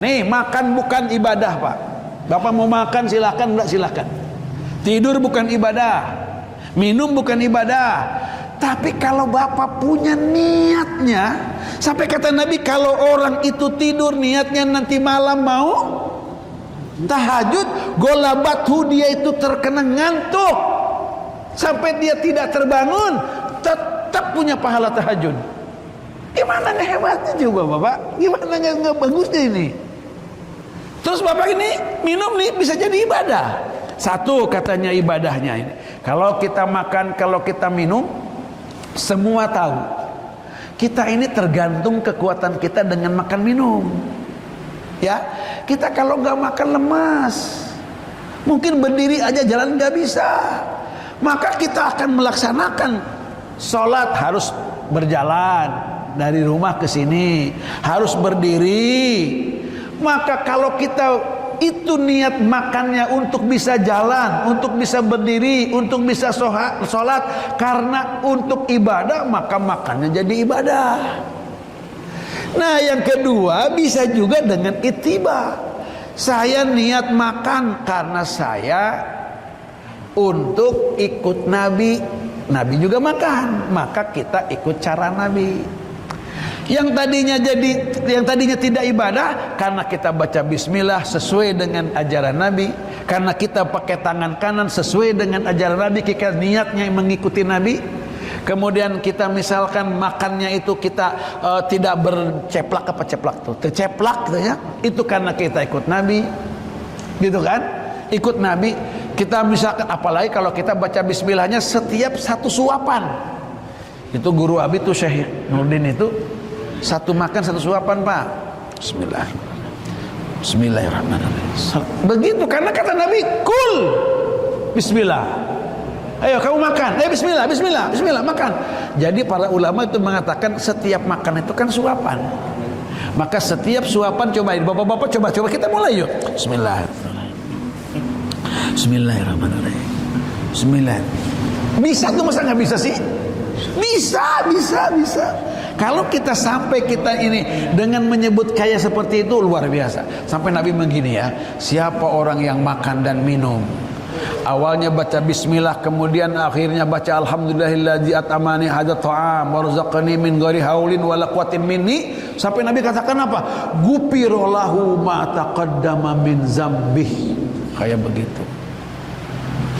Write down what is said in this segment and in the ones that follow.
Nih, makan bukan ibadah, Pak. Bapak mau makan silakan, enggak silakan. Tidur bukan ibadah, minum bukan ibadah. Tapi kalau Bapak punya niatnya, sampai kata Nabi, kalau orang itu tidur niatnya nanti malam mau tahajud, golabathu, dia itu terkena ngantuk sampai dia tidak terbangun, tetap punya pahala tahajud. Gimana nggak hebatnya coba Bapak? Gimana nggak bagusnya ini? Terus Bapak ini minum nih bisa jadi ibadah. Satu katanya ibadahnya ini, kalau kita makan, kalau kita minum, semua tahu kita ini tergantung kekuatan kita dengan makan minum. Ya, kita kalau nggak makan lemas, mungkin berdiri aja jalan nggak bisa. Maka kita akan melaksanakan sholat harus berjalan dari rumah ke sini, harus berdiri. Maka kalau kita itu niat makannya untuk bisa jalan, untuk bisa berdiri, untuk bisa sholat, karena untuk ibadah, maka makannya jadi ibadah. Nah, yang kedua bisa juga dengan ittiba. Saya niat makan karena saya untuk ikut Nabi. Nabi juga makan, maka kita ikut cara Nabi. Yang tadinya tidak ibadah, karena kita baca bismillah sesuai dengan ajaran Nabi, karena kita pakai tangan kanan sesuai dengan ajaran Nabi, kita niatnya mengikuti Nabi. Kemudian kita misalkan makannya itu kita tidak berceplak terceplak gitu ya, itu karena kita ikut Nabi, gitu kan? Ikut Nabi. Kita misalkan, apalagi kalau kita baca bismillahnya setiap satu suapan. Itu guru Abi tuh Syekh Nurdin itu satu makan satu suapan, Pak. Bismillahirrahmanirrahim. Begitu karena kata Nabi, kul bismillah. Ayo kamu makan. Bismillah makan. Jadi para ulama itu mengatakan setiap makan itu kan suapan. Maka setiap suapan cobain. Bapak-bapak coba kita mulai yuk. Bismillahirrahmanirrahim. Bismillah. Bisa tuh, masa nggak bisa sih? Bisa. Kalau kita sampai kita ini dengan menyebut kayak seperti itu luar biasa. Sampai Nabi begini ya, siapa orang yang makan dan minum, awalnya baca bismillah, kemudian akhirnya baca alhamdulillahilladzi at'amani hadzal ta'am warzaqani min ghairi haulin wala quwwatin minni, sampai Nabi katakan apa? Ghufirallahu ma taqaddama min dzambih. Kayak begitu.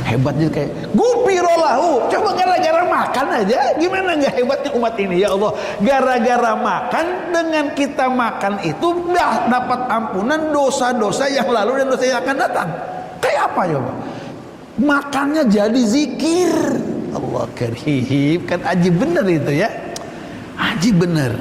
Hebatnya kayak Gufirallahu. Coba gara-gara makan aja, gimana nggak hebatnya umat ini ya Allah? Gara-gara makan, dengan kita makan itu dah dapat ampunan dosa-dosa yang lalu dan dosa yang akan datang. Kayak apa coba? Makannya jadi zikir. Allah karim, kan aji bener itu ya, aji bener.